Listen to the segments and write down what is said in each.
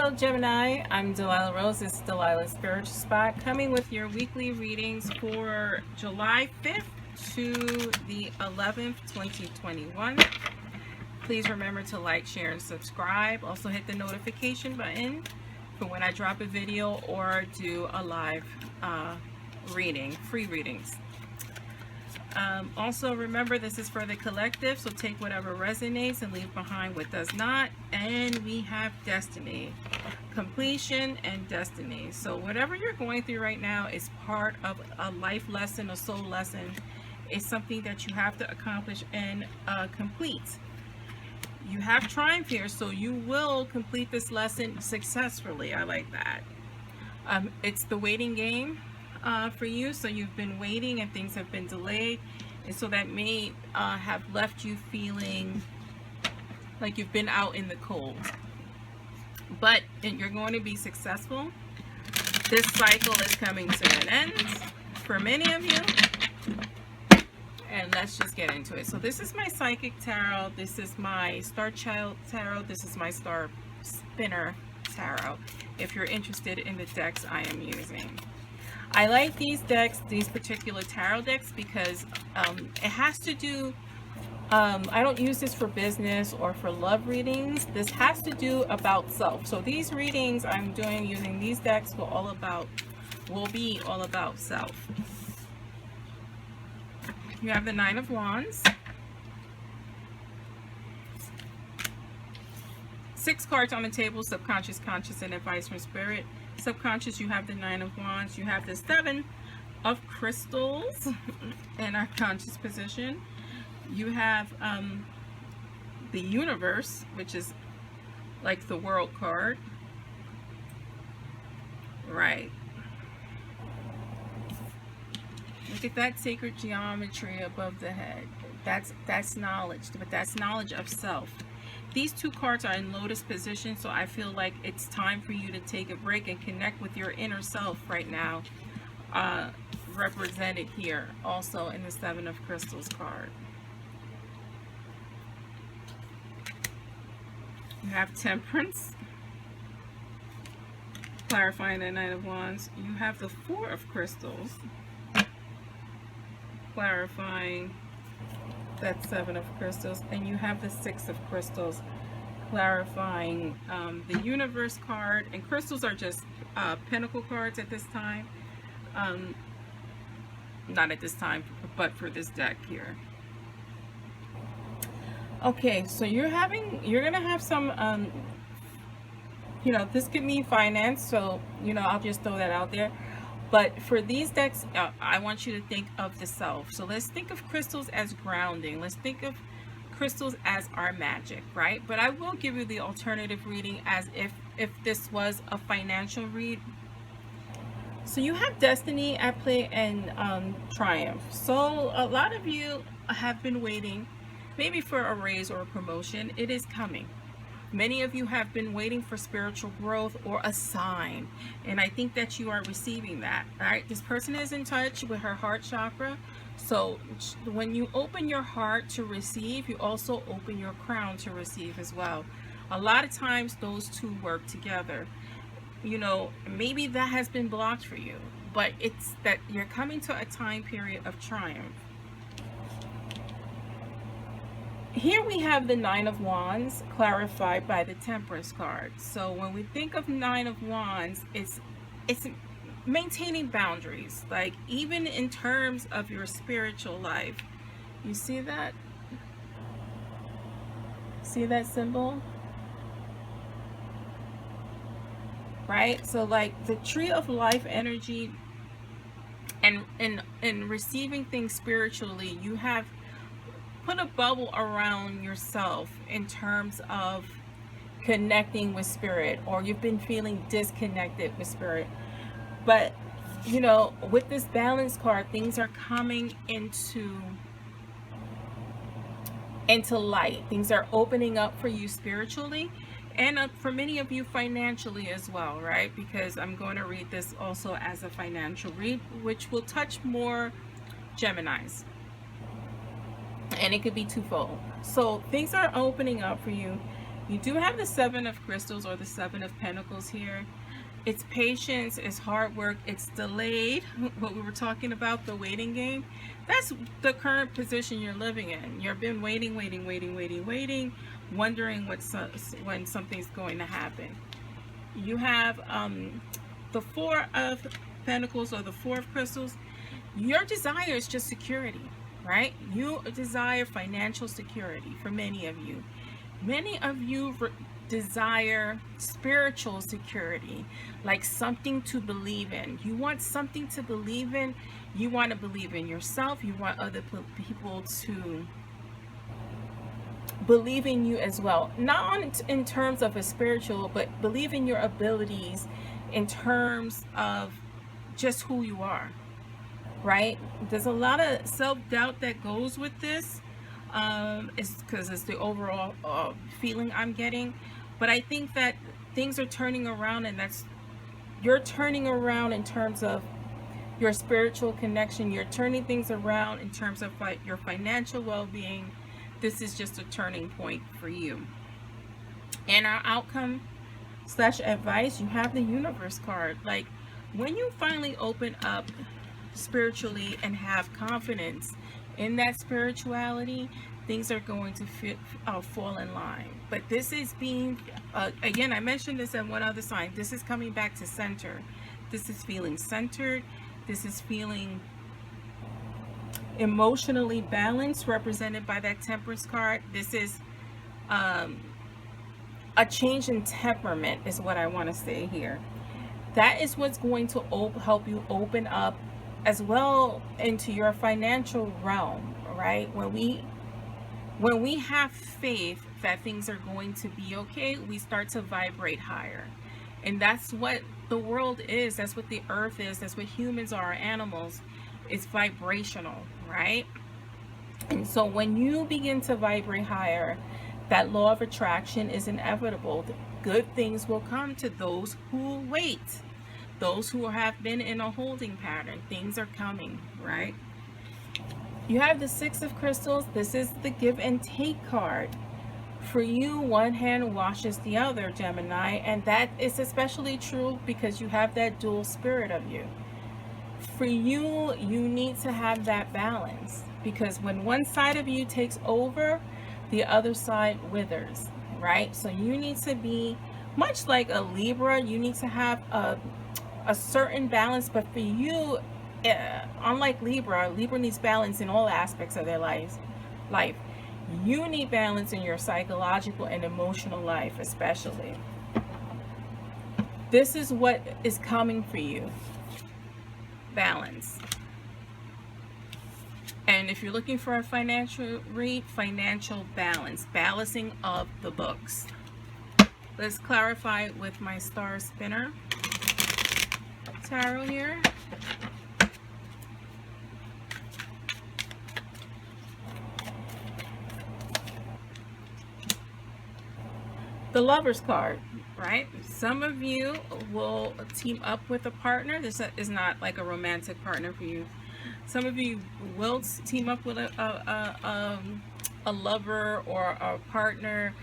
Hello Gemini, I'm Delilah Rose. This is Delilah's Spiritual Spot, coming with your weekly readings for July 5th to the 11th, 2021. Please remember to like, share, and subscribe. Also hit the notification button for when I drop a video or do a live reading, free readings. Also remember, this is for the collective, so take whatever resonates and leave behind what does not. And we have destiny, completion, and destiny. So whatever you're going through right now is part of a life lesson, a soul lesson. It's something that you have to accomplish and complete. You have triumph here, so you will complete this lesson successfully. I like that. It's the waiting game for you. So you've been waiting and things have been delayed, and so that may have left you feeling like you've been out in the cold, but you're going to be successful. This cycle is coming to an end for many of you, and let's just get into it. So this is my Psychic Tarot, this is my Star Child Tarot, this is my Star Spinner Tarot, if you're interested in the decks I am using. I like these decks, these particular tarot decks, because it has to do, I don't use this for business or for love readings. This has to do about self. So these readings I'm doing using these decks will be all about self. You have the Nine of Wands. 6 cards on the table: subconscious, conscious, and advice from spirit. Subconscious, you have the Nine of Wands. You have the 7 of Crystals in our conscious position. You have the Universe, which is like the World card. Right. Look at that sacred geometry above the head. That's knowledge, but that's knowledge of self. These 2 cards are in Lotus position, so I feel like it's time for you to take a break and connect with your inner self right now, represented here also in the 7 of Crystals card. You have Temperance, clarifying the Knight of Wands. You have the 4 of Crystals, clarifying that 7 of Crystals, and you have the 6 of Crystals, clarifying the Universe card. And crystals are just pentacle cards at this time, not at this time, but for this deck here. Okay, so you're gonna have some this could mean finance, so I'll just throw that out there. But for these decks, I want you to think of the self. So let's think of crystals as grounding. Let's think of crystals as our magic, right? But I will give you the alternative reading as if this was a financial read. So you have destiny at play and triumph. So a lot of you have been waiting maybe for a raise or a promotion. It is coming. Many of you have been waiting for spiritual growth or a sign, and I think that you are receiving that. All right, this person is in touch with her heart chakra. So when you open your heart to receive, you also open your crown to receive as well. A lot of times those two work together. Maybe that has been blocked for you, but it's that you're coming to a time period of triumph. Here we have the Nine of Wands, clarified by the Temperance card. So when we think of Nine of Wands, it's maintaining boundaries, like even in terms of your spiritual life. You see that? See that symbol? Right? So like the tree of life energy and in receiving things spiritually, you have put a bubble around yourself in terms of connecting with spirit, or you've been feeling disconnected with spirit. But with this balance card, things are coming into light. Things are opening up for you spiritually, and for many of you financially as well, right? Because I'm going to read this also as a financial read, which will touch more Geminis. And it could be twofold. So things are opening up for you. You do have the Seven of Crystals or the Seven of Pentacles here. It's patience, it's hard work, it's delayed. What we were talking about, the waiting game. That's the current position you're living in. You've been waiting, wondering when something's going to happen. You have the Four of Pentacles or the Four of Crystals. Your desire is just security, right? You desire financial security for many of you. Many of you desire spiritual security, like something to believe in. You want something to believe in. You want to believe in yourself. You want other people to believe in you as well. Not in terms of a spiritual, but believe in your abilities in terms of just who you are, right? There's a lot of self-doubt that goes with this. It's because it's the overall feeling I'm getting. But I think that things are turning around, and you're turning around in terms of your spiritual connection. You're turning things around in terms of your financial well-being. This is just a turning point for you. And our outcome / advice, you have the Universe card. Like, when you finally open up spiritually and have confidence in that spirituality, things are going to fall in line. But this is being, again, I mentioned this in one other sign. This is coming back to center. This is feeling centered. This is feeling emotionally balanced, represented by that Temperance card. This is a change in temperament is what I want to say here. That is what's going to help you open up as well into your financial realm, right? When we have faith that things are going to be okay, we start to vibrate higher. And that's what the world is. That's what the earth is. That's what humans are, animals. It's vibrational, right? And so when you begin to vibrate higher, that law of attraction is inevitable. Good things will come to those who wait. Those who have been in a holding pattern. Things are coming, right? You have the Six of Crystals. This is the give and take card. For you, one hand washes the other, Gemini, and that is especially true because you have that dual spirit of you. For you, you need to have that balance, because when one side of you takes over, the other side withers, right? So you need to be much like a Libra. You need to have a certain balance, but for you, unlike Libra needs balance in all aspects of their life. You need balance in your psychological and emotional life, especially. This is what is coming for you. Balance. And if you're looking for a financial read, financial balance, balancing of the books. Let's clarify with my star spinner tarot here. The Lover's card, right? Some of you will team up with a partner. This is not like a romantic partner for you. Some of you will team up with a lover or a partner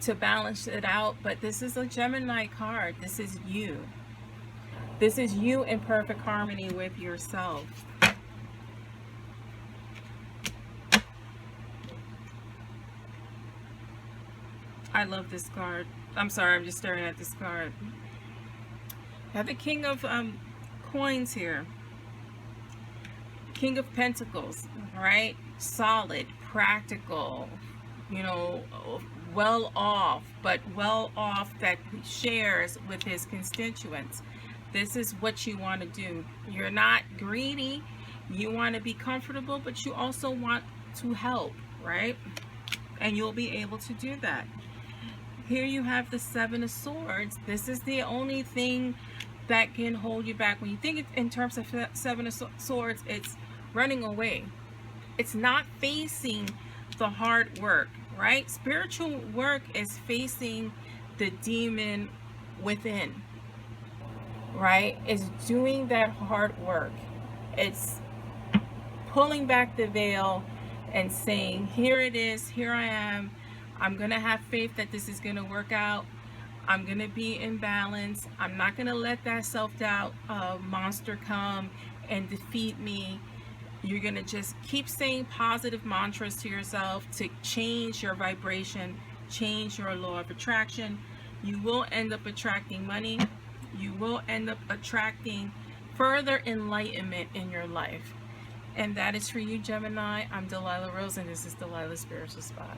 to balance it out, but this is a Gemini card. This is you. This is you in perfect harmony with yourself. I love this card. I'm sorry, I'm just staring at this card. I have the King of Coins here. King of Pentacles, right? Solid, practical, you know, well off, but well off that shares with his constituents. This is what you want to do. You're not greedy. You want to be comfortable, but you also want to help, right? And you'll be able to do that. Here you have the Seven of Swords. This is the only thing that can hold you back. When you think in terms of Seven of Swords, it's running away. It's not facing the hard work, right? Spiritual work is facing the demon within, right? It's doing that hard work. It's pulling back the veil and saying, here it is, here I am. I'm going to have faith that this is going to work out. I'm going to be in balance. I'm not going to let that self-doubt monster come and defeat me. You're going to just keep saying positive mantras to yourself to change your vibration, change your law of attraction. You will end up attracting money. You will end up attracting further enlightenment in your life. And that is for you, Gemini. I'm Delilah Rose, and this is Delilah's Spiritual Spot.